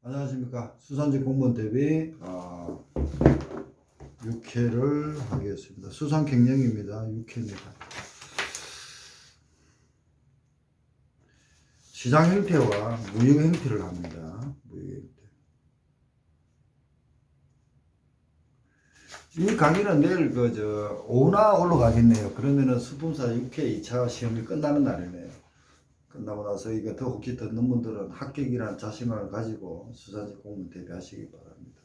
안녕하십니까. 수산직 공무원 대비 6회를 하겠습니다. 수산 경영입니다. 6회입니다. 시장 형태와 무역 형태를 합니다. 무역 형태. 이 강의는 내일 오후나 올라가겠네요. 그러면은 수품사 6회 2차 시험이 끝나는 날이네요. 끝나고 나서 이거 더 혹시 듣는 분들은 합격이라는 자신감을 가지고 수산직 공무원 대비하시기 바랍니다.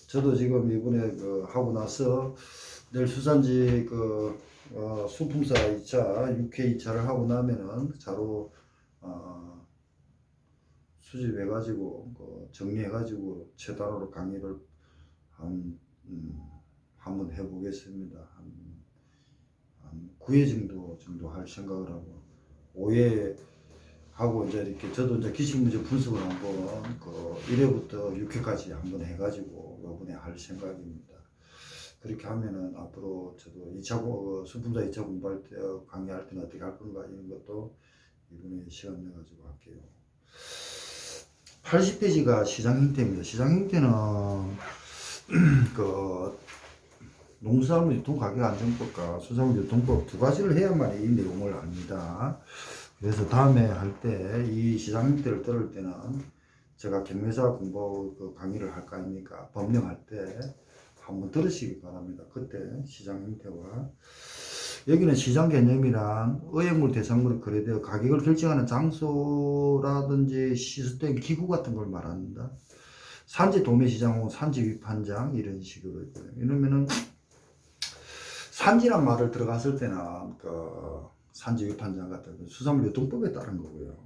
저도 지금 이번에 하고 나서 내일 수산직 수품사 2차, 6회 2차를 하고 나면은 자로 수집해가지고 정리해가지고 최단으로 강의를 한번 해보겠습니다. 한 9회 정도 할 생각을 하고 5회 하고 이제 이렇게 저도 이제 기출 문제 분석을 한번 1회부터 6회까지 한번 해가지고 요번에 할 생각입니다. 그렇게 하면은 앞으로 저도 2차 수분자 2차 공부할 때 강의할 때는 어떻게 할 건가 이런 것도 이번에 시간 내가지고 할게요. 80페이지가 시장 형태입니다. 시장 형태는 농수산물 유통가격 안정법과 수산물 유통법 두 가지를 해야만 이 내용을 압니다. 그래서 다음에 할 때 이 시장 형태를 들을 때는 제가 경매사 공부 강의를 할 거 아닙니까? 법령할 때 한번 들으시기 바랍니다. 그때 시장 형태와 여기는 시장 개념이란 의약물 대상물이 거래되어 가격을 결정하는 장소라든지 시스템 기구 같은 걸 말합니다. 산지 도매시장 혹은 산지 위판장 이런 식으로 있고요. 이러면은 산지란 말을 들어갔을 때는 산지 위판장 같은 수산물 유통법에 따른 거고요.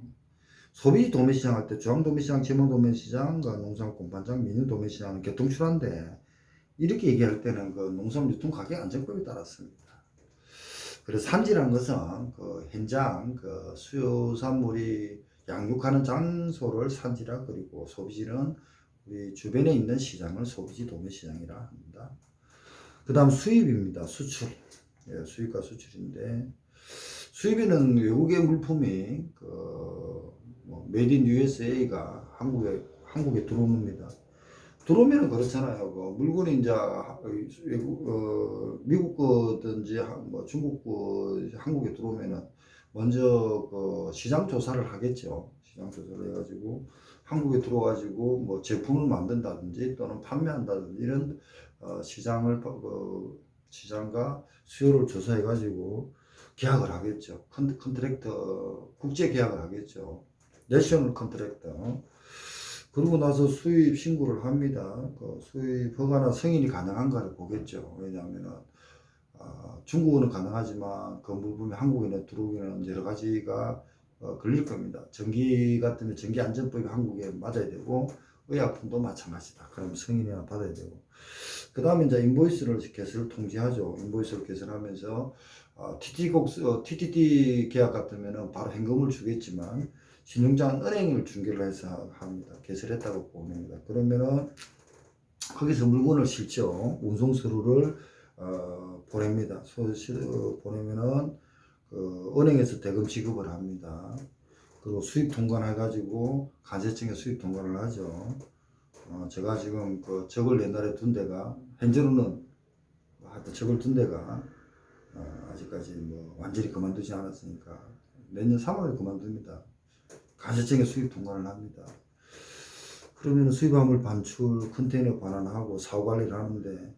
소비 도매시장 할 때 중앙 도매시장, 지방 도매시장, 농산 공판장, 민유 도매시장은 교통출한데 이렇게 얘기할 때는 농산물 유통 가격 안정법에 따랐습니다. 그래서 산지라는 것은 현장 수산물이 양육하는 장소를 산지라 그리고 소비지는 우리 주변에 있는 시장을 소비지 도매시장이라 합니다. 그 다음 수입입니다. 수출. 예, 수입과 수출인데 수입에는 외국의 물품이 메이드 인 USA가 한국에 들어옵니다. 들어오면은 그렇잖아요. 물건이 이제 미국 거든지 중국 거 한국에 들어오면은 먼저 시장 조사를 하겠죠. 시장 조사를 해가지고 한국에 들어와가지고 제품을 만든다든지 또는 판매한다든지 이런 시장과 수요를 조사해가지고 계약을 하겠죠. 컨트랙터 국제 계약을 하겠죠. 내셔널 컨트랙터. 그러고 나서 수입 신고를 합니다. 수입 허가나 승인이 가능한가를 보겠죠. 왜냐하면 중국어는 가능하지만 그 물품이 한국에 들어오기는 여러 가지가 걸릴 겁니다. 전기 같으면 전기안전법이 한국에 맞아야 되고 의약품도 마찬가지다. 그럼 승인이나 받아야 되고 그 다음에 이제 인보이스를 개설을 통지하죠. 인보이스를 개설하면서 TTD 계약 같으면 바로 현금을 주겠지만 신용장 은행을 중개를 해서 합니다. 개설했다고 보냅니다. 그러면은 거기서 물건을 실죠. 운송 서류를 보냅니다. 보내면은 은행에서 대금 지급을 합니다. 그리고 수입 통관해 가지고 관세청에 수입 통관을 하죠. 제가 지금 적을 옛날에 둔 데가 현재로는 하여튼 적을 둔 데가 아직까지 완전히 그만두지 않았으니까 내년 3월에 그만둡니다. 관세청에 수입 통관을 합니다. 그러면 수입화물 반출, 컨테이너 반환하고 사후 관리를 하는데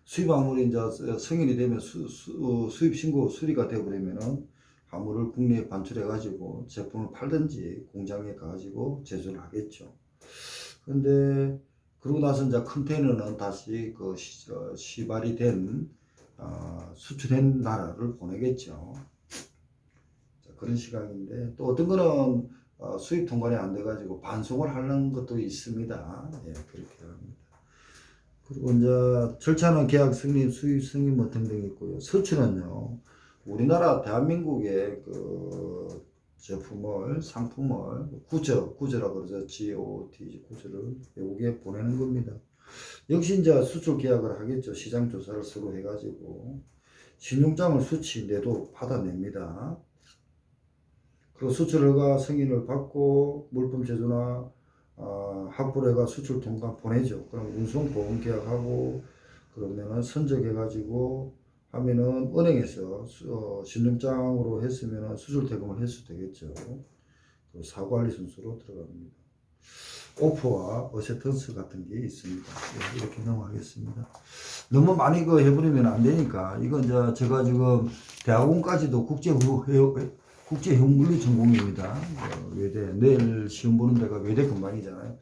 수입화물이 이제 승인이 되면 수입 신고 수리가 되어버리면은 화물을 국내에 반출해 가지고 제품을 팔든지 공장에 가가지고 제조를 하겠죠. 근데 그러고 나서 이제 컨테이너는 다시 시발이 된 수출된 나라를 보내겠죠. 그런 시각인데 또 어떤 거는 수입 통관이 안 돼가지고 반송을 하는 것도 있습니다. 예, 그렇게 합니다. 그리고 이제 절차는 계약 승인, 수입 승인 등등 있고요. 수출은요, 우리나라 대한민국의 제품을, 상품을 구저라고 그러죠. GOT, 구저를 외국에 보내는 겁니다. 역시 이제 수출 계약을 하겠죠. 시장 조사를 서로 해가지고 신용장을 수치 내도 받아냅니다. 그 수출 허가 승인을 받고 물품 제조나 확보해가 수출 통관 보내죠. 그럼 운송 보험 계약하고 그러면은 선적해가지고 하면은 은행에서 신용장으로 했으면은 수출 대금을 해서 되겠죠. 그 사관리 순서로 들어갑니다. 오프와 어세턴스 같은 게 있습니다. 네, 이렇게 넘어가겠습니다. 너무 많이 그 해버리면 안 되니까 이건 제가 지금 대학원까지도 국제형물리 전공입니다. 외대 내일 시험 보는 데가 외대 근방이잖아요.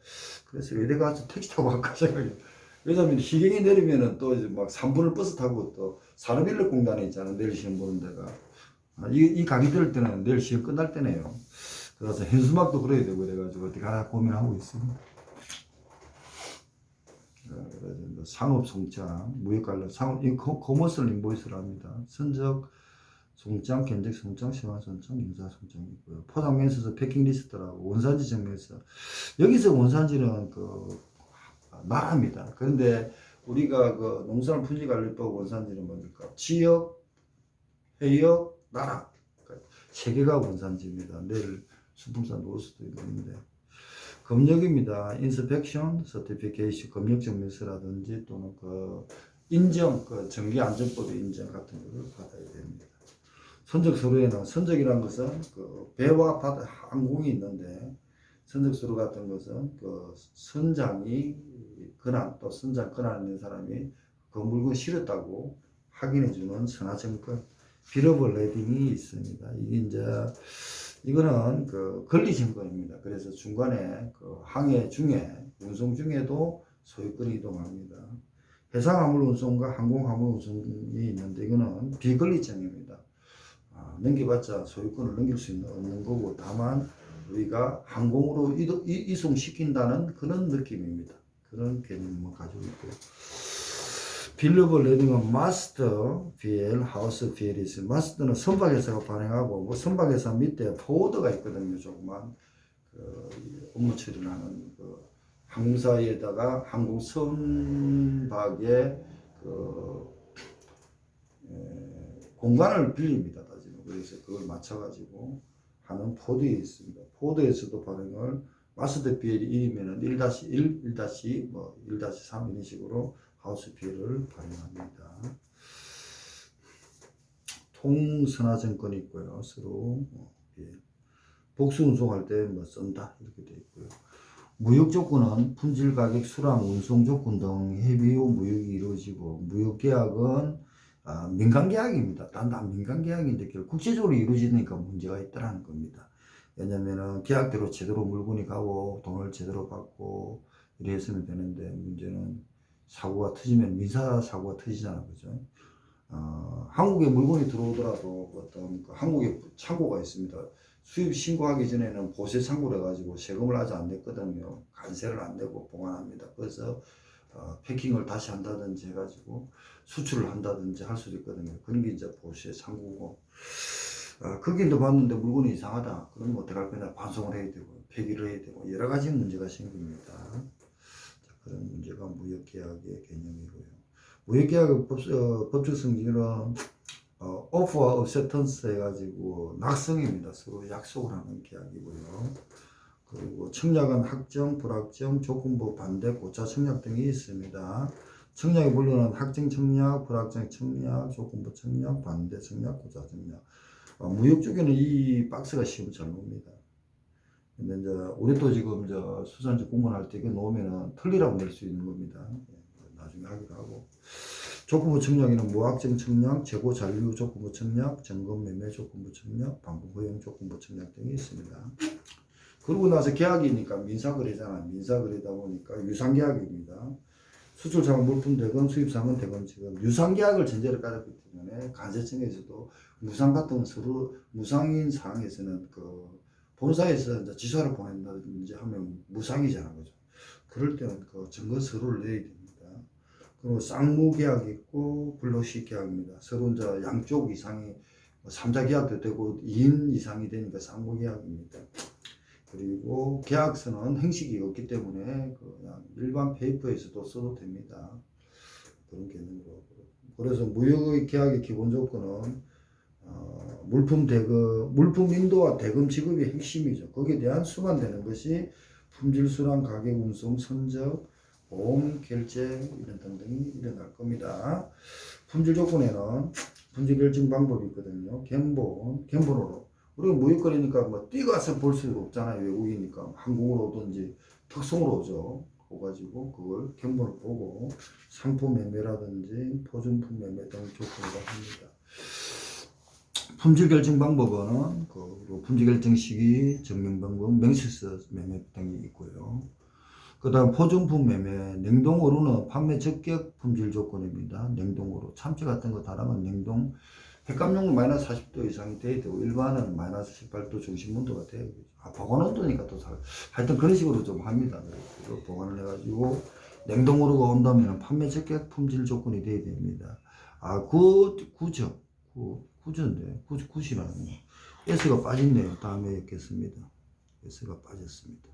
그래서 외대 가서 택시 타고 갈까 생각해요. 왜냐면 희경이 내리면은 또 이제 막 3분을 버스 타고 또 산업인력공단에 있잖아요. 내일 시험 보는 데가. 이 강의 들을 때는 내일 시험 끝날 때네요. 그래서 현수막도 그려야 되고 그래가지고 어떻게 하나 고민하고 있습니다. 그래서 상업 송장, 무역 관련 상업 커머스 인보이스를 합니다. 선적 송장, 견적 송장, 시황 송장, 인사 송장이 있고요. 포장 면세서 패킹 리스트라고 원산지 증명서. 여기서 원산지는 나라입니다. 그런데 우리가 농산물 품질관리법 원산지는 뭡니까? 지역, 해역, 나라. 세 개가 원산지입니다. 내일 수품산 놓을 수도 있는데. 검역입니다. 인스펙션, 서티피케이션, 검역증명서라든지 또는 인정, 전기안전법의 인정 같은 것을 받아야 됩니다. 선적 서류에는 선적이라는 것은 배와 바다 항공이 있는데 선적 서류 같은 것은 선장이 권한 또 선장 권한 있는 사람이 그 물건 실었다고 확인해주는 선화증권, 빌어블 레딩이 있습니다. 이거는 권리증권입니다. 그래서 중간에 항해 중에 운송 중에도 소유권이 이동합니다. 해상화물 운송과 항공화물 운송이 있는데 이거는 비권리증입니다. 넘겨봤자 소유권을 넘길 수 없는 거고 다만 우리가 항공으로 이송시킨다는 그런 느낌입니다. 그런 개념을 가지고 있고요. 빌러블 레딩은 마스터 BL, 하우스 BL이 있어요. 마스터는 선박회사가 발행하고 선박회사 밑에 포워드가 있거든요. 조그만 업무 처리하는 항공사에다가 항공 선박에 공간을 빌립니다. 그래서 그걸 맞춰가지고 하는 포드에 있습니다. 포드에서도 발행을 마스터 BL이 1이면은 1-1, 1-1, 1-3 이런 식으로 하우스 BL을 발행합니다. 통선화증권이 있고요. 서로 BL. 복수 운송할 때 쓴다 이렇게 되어 있고요. 무역 조건은 품질, 가격, 수량, 운송 조건 등 협의 후 무역이 이루어지고 무역 계약은 민간 계약입니다. 단단 민간 계약인데 국제적으로 이루어지니까 문제가 있다는 겁니다. 왜냐면은 계약대로 제대로 물건이 가고 돈을 제대로 받고 이래 했으면 되는데 문제는 사고가 터지면 민사 사고가 터지잖아요. 그죠? 한국에 물건이 들어오더라도 어떤 한국에 창고가 있습니다. 수입 신고하기 전에는 보세 창고를 해가지고 세금을 아직 안 냈거든요. 관세를 안 내고 보관합니다. 그래서 패킹을 다시 한다든지 해가지고 수출을 한다든지 할 수도 있거든요. 그런 게 이제 보세 창고고 거기도 봤는데 물건이 이상하다. 그러면 어떡할 거냐? 반송을 해야 되고 폐기를 해야 되고 여러 가지 문제가 생깁니다. 자, 그런 문제가 무역계약의 개념이고요. 무역계약의 법적 성질은 오프와 어세턴스 해가지고 낙성입니다. 서로 약속을 하는 계약이고요. 그리고 청약은 확정, 불확정, 조건부, 반대, 고차 청약 등이 있습니다. 청약의 분류는 확정 청약, 불확정 청약, 조건부 청약, 반대 청약, 고차 청약. 무역 쪽에는 이 박스가 시험 잘 봅니다. 근데 이제 우리도 지금 수산지 공부할 때 이거 놓으면은 틀리라고 낼 수 있는 겁니다. 나중에 하기도 하고. 조건부 청약에는 무확정 청약, 재고 잔류 조건부 청약, 점검 매매 조건부 청약, 반복 허용 조건부 청약 등이 있습니다. 그러고 나서 계약이니까 민사거래잖아요. 민사거래다 보니까 유상계약입니다. 수출상은 물품 대금, 수입상은 대금 지금 유상계약을 전제로 깔았기 때문에 관세청에서도 무상 같은 서로 무상인 상황에서는 본사에서 이제 지사를 보낸다든지 하면 무상이잖아요. 그죠? 그럴 때는 증거 서류를 내야 됩니다. 그리고 쌍무 계약이 있고 블록시 계약입니다. 서로 이제 양쪽 이상이 3자 계약도 되고 2인 이상이 되니까 쌍무 계약입니다. 그리고 계약서는 행식이 없기 때문에 그냥 일반 페이퍼에서도 써도 됩니다. 그런 개념으로. 그래서 무역 계약의 기본 조건은 물품 인도와 대금 지급이 핵심이죠. 거기에 대한 수반되는 것이 품질, 수량, 가격, 운송, 선적, 보험, 결제 이런 등등이 일어날 겁니다. 품질 조건에는 품질 결정 방법이 있거든요. 견본으로 우리가 무역거래니까 뭐 뛰어가서 볼 수가 없잖아요. 외국이니까 항공으로 오든지 특송으로 오죠. 그래가지고 그걸 견본을 보고 상품 매매라든지 포준품 매매 등 조건으로 합니다. 품질 결정 방법은 그 품질 결정 시기, 증명 방법, 명시서 매매 등이 있고요. 그 다음 포준품 매매, 냉동으로는 판매 적격 품질 조건입니다. 냉동으로 참치 같은 거 달아면 냉동, 횟감용은 마이너스 40도 이상이 돼야 되고 일반은 마이너스 18도 중심 온도가 돼야 되죠. 보관 온도니까 또 하여튼 그런 식으로 좀 합니다. 보관을 해가지고 냉동으로가 온다면 판매 적격 품질 조건이 돼야 됩니다. 구전데 굿이라는 거. S가 빠졌네요. 다음에 읽겠습니다. S가 빠졌습니다.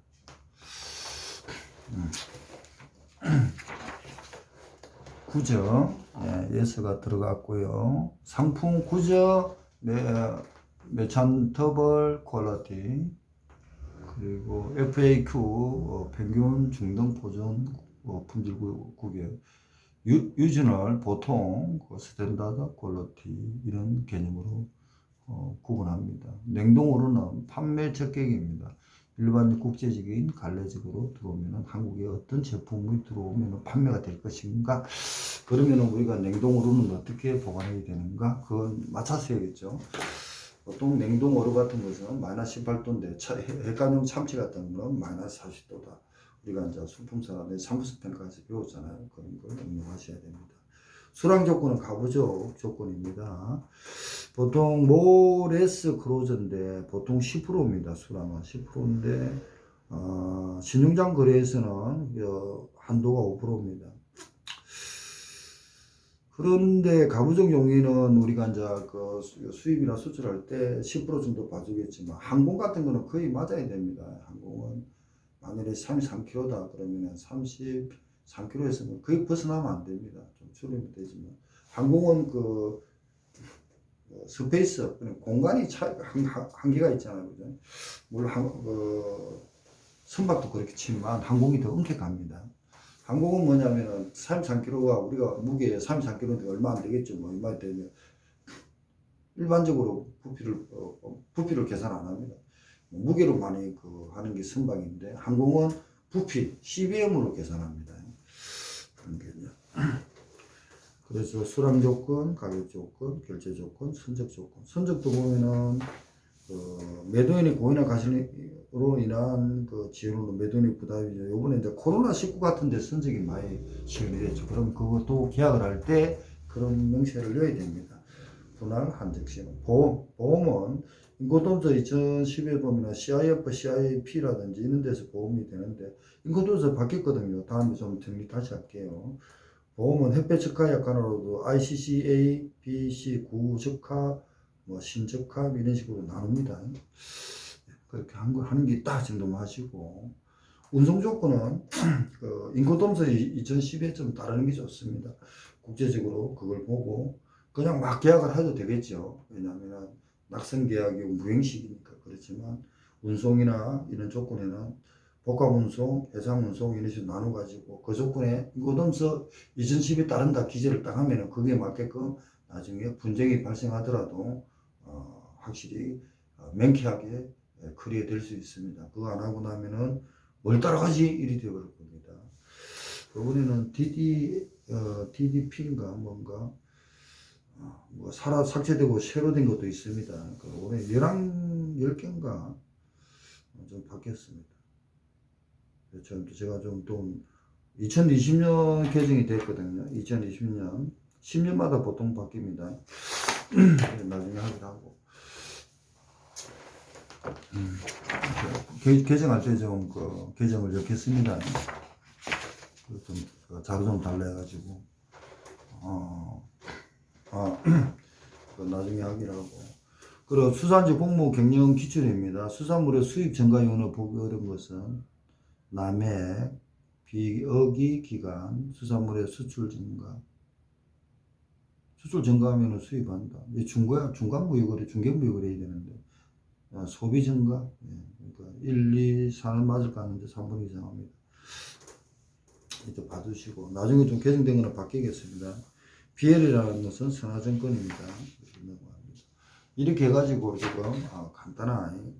구저, S가 들어갔고요. 상품 구저, 매찬 더블 퀄리티, 그리고 FAQ, 평균 중등 보존 품질 구별, 유저널 보통 스탠다드 퀄리티 이런 개념으로 구분합니다. 냉동으로는 판매 적격입니다. 일반 국제적인 관례적으로 들어오면 한국에 어떤 제품이 들어오면 판매가 될 것인가, 그러면 우리가 냉동으로는 어떻게 보관해야 되는가, 그건 맞춰서 해야겠죠. 보통 냉동어로 같은 것은 마이너스 18도인데 횟감용 참치 같은 거는 마이너스 40도다. 우리가 이제 수품사나 산부스 평가에서 배웠잖아요. 그런 걸 응용하셔야 됩니다. 수량 조건은 가부적 조건입니다. 보통 모레스 크로저인데 보통 10%입니다. 수량은 10%인데 신용장 거래에서는 한도가 5%입니다. 그런데 가부적 용의는 우리가 이제 그 수입이나 수출할 때 10% 정도 봐주겠지만 항공 같은 거는 거의 맞아야 됩니다. 항공은 만일에 33kg다 그러면 33kg에서는 거의 벗어나면 안 됩니다. 좀 줄이면 되지만 항공은 그 스페이스 공간이 한계가 있잖아요. 그죠? 물론 선박도 그렇게 치지만 항공이 더 엄격합니다. 항공은 뭐냐면은 33kg가 우리가 무게 33kg인데 얼마 안 되겠죠. 뭐 얼마 되면 일반적으로 부피를 계산 안 합니다. 무게로 많이 하는 게 선박인데 항공은 부피 CBM으로 계산합니다. 그런 개념. 그래서 수량 조건, 가격 조건, 결제 조건, 선적 조건. 선적도 보면은 매도인의 고의나 가실로 인한 지연으로 매도인의 부담이죠. 요번에 이제 코로나19 같은데 선적이 많이 지연이 됐죠. 그럼 그것도 계약을 할 때 그런 명시를 넣어야 됩니다. 분할 한적시험. 보험은 인코동서 2010에 보면 CIF, CIP라든지 이런 데서 보험이 되는데 인코동서 바뀌었거든요. 다음에 좀 정리 다시 할게요. 보험은 협회적합 약관으로도 ICCA, BC, 구적합, 신적합 이런 식으로 나눕니다. 그렇게 하는 게 있다 정도만 하시고, 운송 조건은 인코dom서 2010에 좀 따르는 게 좋습니다. 국제적으로 그걸 보고 그냥 막 계약을 해도 되겠죠. 왜냐하면 낙선 계약이 무행식이니까. 그렇지만 운송이나 이런 조건에는 복합 운송, 해상 운송 이런 식으로 나눠가지고 그 조건에 인코dom서 2010에 따른다 기재를 딱 하면은 그게 맞게끔 나중에 분쟁이 발생하더라도 확실히 명쾌하게 클리어될 수 있습니다. 그거 안 하고 나면은 뭘 따라가지 일이 되어버릴 겁니다. 이번에는 DDP인가 뭔가 뭐 삭제되고 새로 된 것도 있습니다. 올해 10개인가 좀 바뀌었습니다. 제가 좀 2020년 개정이 됐거든요. 2020년 10년마다 보통 바뀝니다. 나중에 하기도 하고 개정할 때 좀 개정을 넣겠습니다. 좀 자료 좀 달라 해가지고 나중에 하기로 하고. 그리고 수산지 공모 경영 기준입니다. 수산물의 수입 증가 요인을 보기 어려운 것은 남획, 비어기 기간, 수산물의 수출 증가. 수출 증가하면 수입한다. 중간 무역거래, 중개 무역거래 해야 되는데 소비 증가, 그러니까 1, 2, 4는 맞을까 하는데 3분 이상 합니다. 이제 봐두시고 나중에 좀 개정된 거는 바뀌겠습니다. BL이라는 것은 선화증권입니다. 이렇게 해가지고 지금 간단한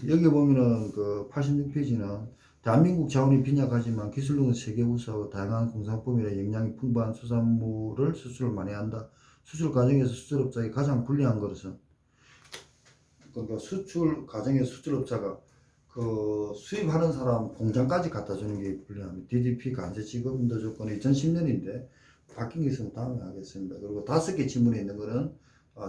여기 보면은 그 86페이지는 대한민국 자원이 빈약하지만 기술력은 세계 우수하고 다양한 공산품이나 영양이 풍부한 수산물을 수출을 많이 한다. 수출 과정에서 수출업자의 가장 불리한 것은 그러니까 수출 과정에서 수출업자가 그 수입하는 사람 공장까지 갖다 주는 게 불리합니다. DDP 관세 지급 인도 조건이 2010년인데 바뀐 게 있으면 다음에 하겠습니다. 그리고 5개 지문에 있는 거는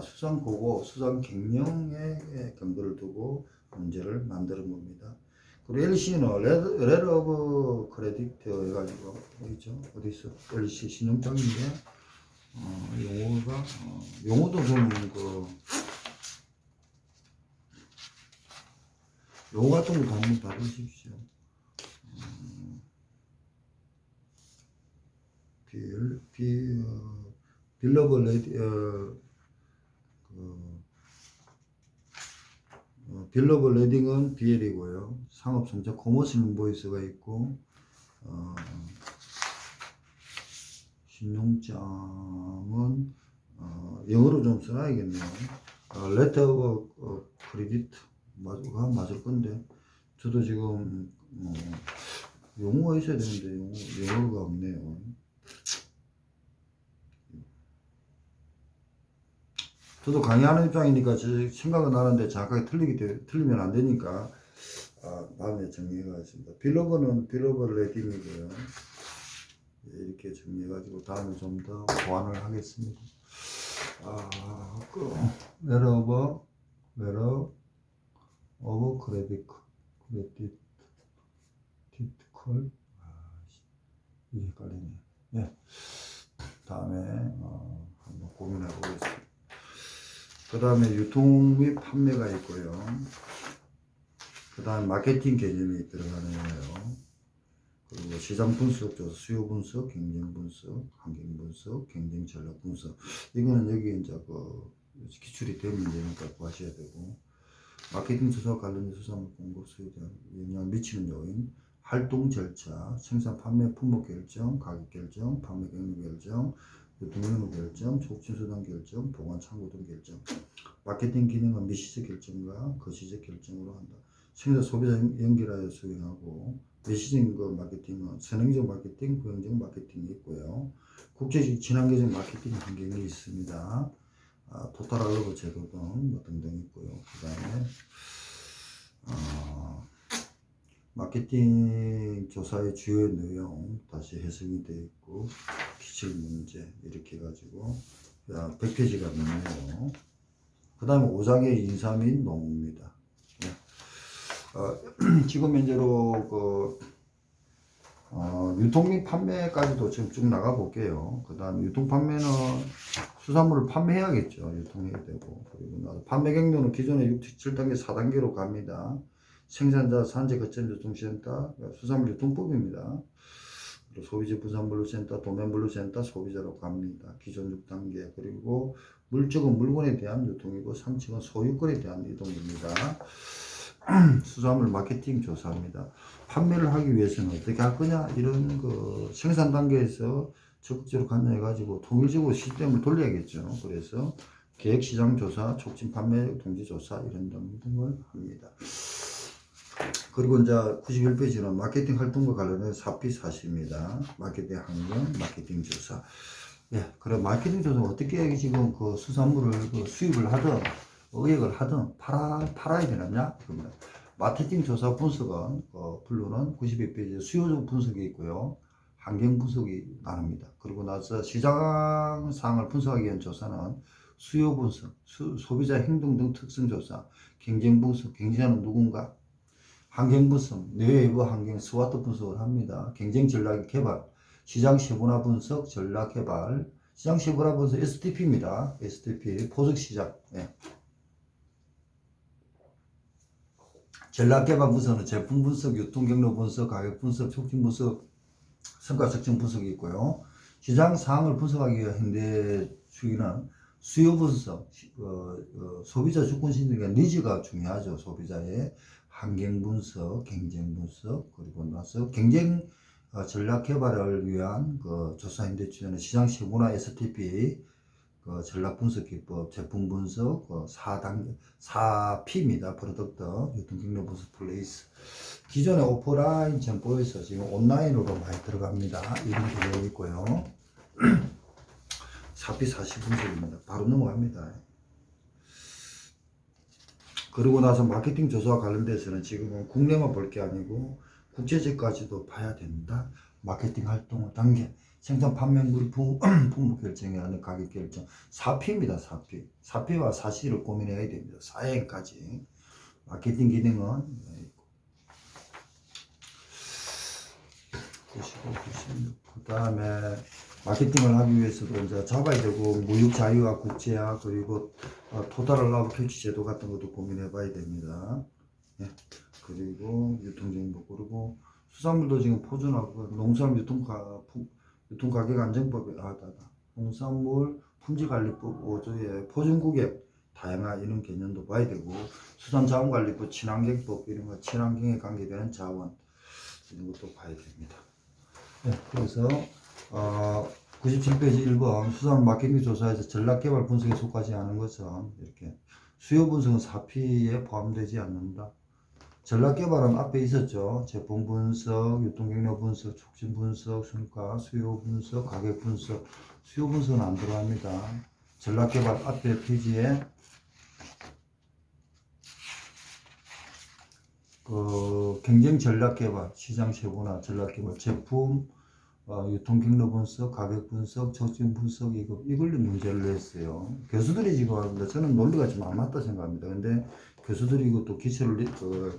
수산 고고, 수산 경영의 경도를 두고 문제를 만드는 겁니다. 그리고 LC는 레터 오브 크레디트 해가지고 어디 있어? LC 신용장인데 용어가 용어도 좀 용어 같은 것도 한번 봐주십시오. 빌러버 레디 빌러버 레딩은 BL이고요. 상업 성적 코머스 인보이스가 있고 신용장은 영어로 좀 써놔야겠네요. 레터 오브 크레디트 맞을 건데 저도 지금 용어가 있어야 되는데 영어가 없네요. 저도 강의하는 입장이니까 제 생각은 나는데 정확하게 틀리면 안 되니까 다음에 정리해가겠습니다. 빌러버는 빌러버 레딩이고요. 이렇게 정리해가지고 다음에 좀 더 보완을 하겠습니다. 레터 오브 크레디트 콜 이게 헷갈리네. 네. 다음에 한번 고민해 보겠습니다. 그 다음에 유통 및 판매가 있고요. 그 다음에 마케팅 개념이 들어가는 거예요. 그리고 시장 분석, 수요 분석, 경쟁 분석, 환경 분석, 경쟁 전략 분석. 이거는 여기 이제 기출이 된 문제니까 구하셔야 되고, 마케팅 조사와 관련된 수산물 공급 수요에 대한 영향을 미치는 요인, 활동 절차, 생산 판매 품목 결정, 가격 결정, 판매 경로 결정, 유통경로 결정, 촉진 수단 결정, 보관 창고 등 결정. 마케팅 기능은 미시적 결정과 거시적 결정으로 한다. 생산 소비자 연결하여 수행하고, 미시적 마케팅은 선행적 마케팅, 부행적 마케팅이 있고요. 국제적 친환경적 마케팅 환경이 있습니다. 토탈 알러브 제도 등 등등 있고요. 그 다음에 마케팅 조사의 주요 내용 다시 해석이 되어 있고 기출 문제 이렇게 해가지고 100페이지가 넘네요. 그 다음에 5장의 인사 및 노무입니다. 지금 현재로 유통 및 판매까지도 지금 쭉 나가 볼게요. 그 다음에 유통 판매는 수산물을 판매해야겠죠. 유통해야 되고. 그리고 판매 경로는 기존의 6, 7단계, 4단계로 갑니다. 생산자, 산지, 거점, 유통센터, 수산물 유통법입니다. 그리고 소비재 부산물류센터, 도매물류센터, 소비자로 갑니다. 기존 6단계. 그리고 물적은 물건에 대한 유통이고, 상식은 소유권에 대한 이동입니다. 수산물 마케팅 조사합니다. 판매를 하기 위해서는 어떻게 할 거냐? 이런 생산 단계에서 적극적으로 관여해가지고 통일적으로 시스템을 돌려야겠죠. 그래서 계획 시장 조사, 촉진 판매 통지 조사 이런 등을 합니다. 그리고 이제 91페이지는 마케팅 활동과 관련된 사피 사실입니다. 마케팅 환경, 마케팅 조사. 그래 마케팅 조사는 어떻게 지금 수산물을 수입을 하든 의획을 하든 팔아야 되느냐? 마케팅 조사 분석은 분류는 92페이지에 수요적 분석이 있고요. 환경 분석이 나눕니다. 그리고 나서 시장 상황을 분석하기 위한 조사는 수요 분석, 소비자 행동 등 특성 조사, 경쟁 분석, 경쟁자는 누군가, 환경 분석, 내외부 환경 스와트 분석을 합니다. 경쟁 전략 개발, 시장 세분화 분석, 전략 개발, 시장 세분화 분석 STP입니다. STP, 포석 시장. 전략 개발 분석은 제품 분석, 유통 경로 분석, 가격 분석, 촉진 분석, 성과 측정 분석이 있고요. 시장 상황을 분석하기 위한 현대 주기는 수요 분석, 소비자 주권 신뢰가 니즈가 중요하죠. 소비자의 환경 분석, 경쟁 분석, 그리고 나서 경쟁 전략 개발을 위한 그 조사인데 주는 시장 세분화 STP, 그 전략 분석 기법, 제품 분석, 4P입니다. 프로덕트, 유통 경로 분석 플레이스. 기존의 오프라인 점포에서 지금 온라인으로 많이 들어갑니다. 이런 게 되어 있고요. 4P 40분석입니다. 바로 넘어갑니다. 그러고 나서 마케팅 조사와 관련돼서는 지금은 국내만 볼 게 아니고 국제적까지도 봐야 된다. 마케팅 활동의 단계, 생산 판매 물품 품목 결정에 하는 가격 결정. 4P입니다. 4P. 4P와 사실을 고민해야 됩니다. 4행까지. 마케팅 기능은 그 다음에 마케팅을 하기 위해서도 이제 잡아야 되고, 무역 자유화, 국제화, 그리고 토탈 라브 캐치 제도 같은 것도 고민해 봐야 됩니다. 예. 그리고 유통정보, 그리고 수산물도 지금 포준하고, 농수산물 유통가격 안정법에, 농산물 품질관리법 5조에 포준구역 다양한 이런 개념도 봐야 되고, 수산자원관리법, 친환경법, 이런 거, 친환경에 관계되는 자원, 이런 것도 봐야 됩니다. 네, 그래서 97페이지 1번 수산 마케팅 조사에서 전략개발 분석에 속하지 않은 것은 이렇게 수요 분석은 4P에 포함되지 않는다. 전략개발은 앞에 있었죠. 제품 분석, 유통경로 분석, 촉진 분석, 순가, 수요 분석, 가격 분석. 수요 분석은 안 들어갑니다. 전략개발 앞에 페이지에 경쟁 전략 개발, 시장 세분화 전략 개발, 제품, 유통 경로 분석, 가격 분석, 촉진 분석, 이걸로 문제를 냈어요. 교수들이 지금 하는데 저는 논리가 좀 안 맞다 생각합니다. 근데 교수들이 이것도 기초를,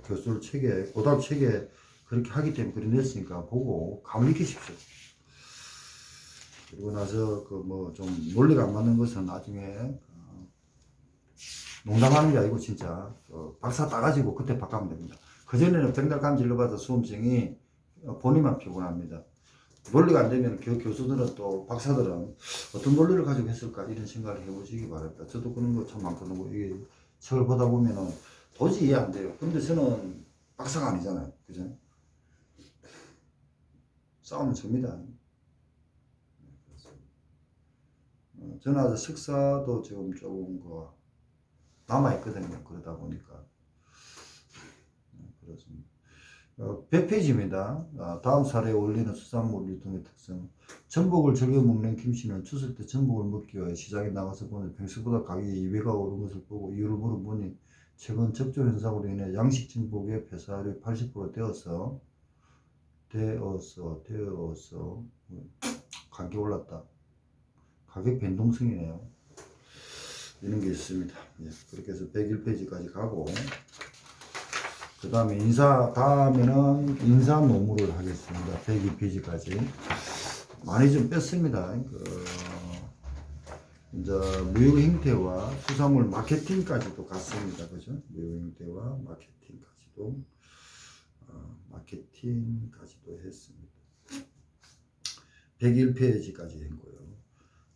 교수 책에, 고등학교 책에 그렇게 하기 때문에 그래 냈으니까 보고 가물리키십시오. 그리고 나서 좀 논리가 안 맞는 것은 나중에 농담하는 게 아니고 진짜 박사 따가지고 그때 바꾸면 됩니다. 그전에는 백날감 진료받아 수험생이 본인만 피곤합니다. 논리가 안 되면 교수들은 또 박사들은 어떤 논리를 가지고 했을까 이런 생각을 해보시기 바랍니다. 저도 그런 거 참 많거든요. 이게 책을 보다 보면은 도저히 이해 안 돼요. 근데 저는 박사가 아니잖아요. 그죠? 싸우면 접니다. 저는 아직 석사도 지금 조금 남아있거든요. 그러다 보니까. 그렇습니다. 100페이지입니다. 다음 사례에 올리는 수산물 유통의 특성. 전복을 즐겨 먹는 김씨는 추석 때 전복을 먹기 위해 시장에 나가서 보니 평소보다 가격이 2배가 오른 것을 보고 이유를 물어보니 최근 적조 현상으로 인해 양식 전복의 폐사율이 80% 되어서 가격이 올랐다. 가격 변동성이네요. 이런 게 있습니다. 예, 그렇게 해서 101페이지까지 가고, 그 다음에 다음에는 인사 노무를 하겠습니다. 102페이지까지. 많이 좀 뺐습니다. 이제 무역 행태와 수산물 마케팅까지도 갔습니다. 그죠? 무역 행태와 마케팅까지도 했습니다. 101페이지까지 했고요.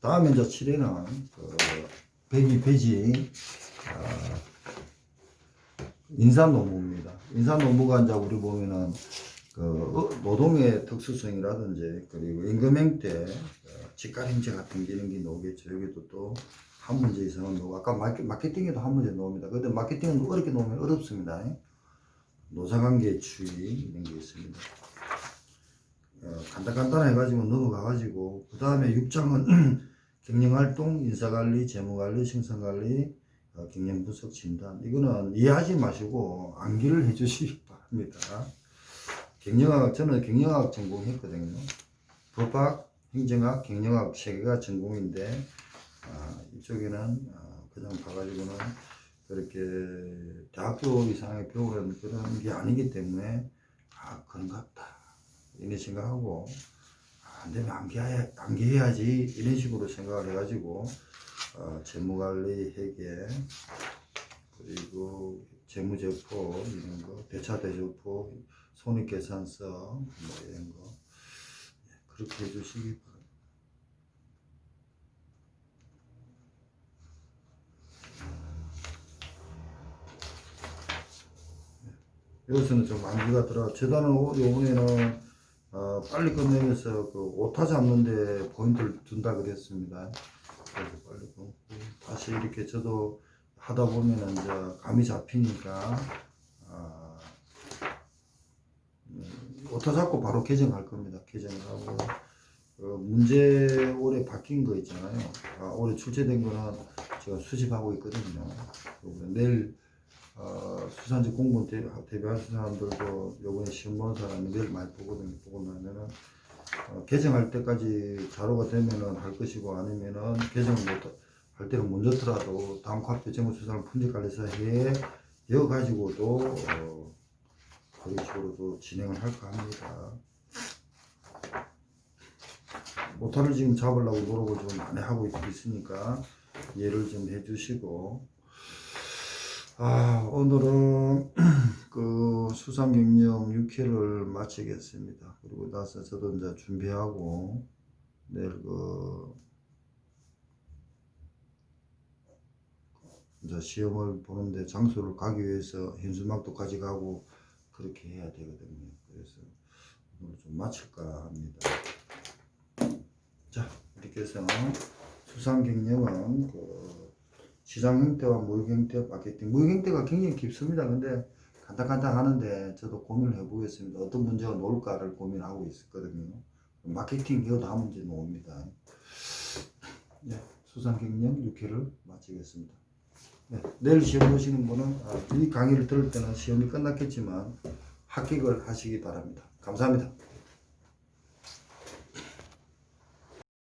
다음에 이제 7회는 102페이지 인사노무입니다. 인사노무가 이제 우리 보면은 노동의 특수성이라든지 그리고 임금행태, 직가림체 같은 이런 게 나오겠죠. 여기도 또 한 문제 이상은 나오고, 아까 마케팅에도 한 문제 나옵니다. 근데 마케팅은 어렵게 놓으면 어렵습니다. 노사관계 추이 이런 게 있습니다. 간단해가지고 넘어가가지고, 그 다음에 6장은 경영활동, 인사관리, 재무관리, 생산관리, 경영분석 진단. 이거는 이해하지 마시고 암기를 해주시기 바랍니다. 저는 경영학 전공했거든요. 법학, 행정학, 경영학 3개가 전공인데, 이쪽에는 그냥 봐가지고는 그렇게 대학교 이상의 배우는 그런 게 아니기 때문에, 그런가 보다 이런 생각하고, 안 되면 암기해야지 이런 식으로 생각을 해가지고, 재무관리, 회계, 그리고 재무제표 이런 거, 대차대조표, 손익계산서 이런 거 그렇게 해주시기 바랍니다. 여기서는 좀 만기가 들어. 재단은 이번에는 빨리 끝내면서 그 오타 잡는데 포인트를 둔다 그랬습니다. 그래서 빨리 끊고 다시 이렇게 저도 하다 보면은 이제 감이 잡히니까 오타 잡고 바로 개정할 겁니다. 개정을 하고 문제 올해 바뀐 거 있잖아요. 올해 출제된 거는 제가 수집하고 있거든요. 내일 수산직 공무원 대비하는 사람들도 요번에 시험 보는 사람이 내일 많이 보거든요. 보고 나면은 개정할 때까지 자료가 되면은 할 것이고 아니면은 개정을 못할 때는 먼저더라도 다음 과표 재무수산을 품질관리사회에 이어가지고도 그런 식으로도 진행을 할까 합니다. 오타를 지금 잡으려고 노력을 좀 많이 하고 있으니까 이해를 좀 해주시고 오늘은 그 수상 경력 6회를 마치겠습니다. 그리고 나서 저도 이제 준비하고 내일 이제 시험을 보는데 장소를 가기 위해서 현수막도 가져가고 그렇게 해야 되거든요. 그래서 오늘 좀 마칠까 합니다. 자, 이렇게 해서 수상 경력은 그 시장 형태와 무역 형태, 마케팅. 무역 형태가 굉장히 깊습니다. 근데 간단간단 하는데 저도 고민을 해보겠습니다. 어떤 문제가 나올까를 고민하고 있었거든요. 마케팅 이거 다음 문제 나옵니다. 네, 수상 경력 6회를 마치겠습니다. 네, 내일 시험 보시는 분은 이 강의를 들을 때는 시험이 끝났겠지만 합격을 하시기 바랍니다. 감사합니다.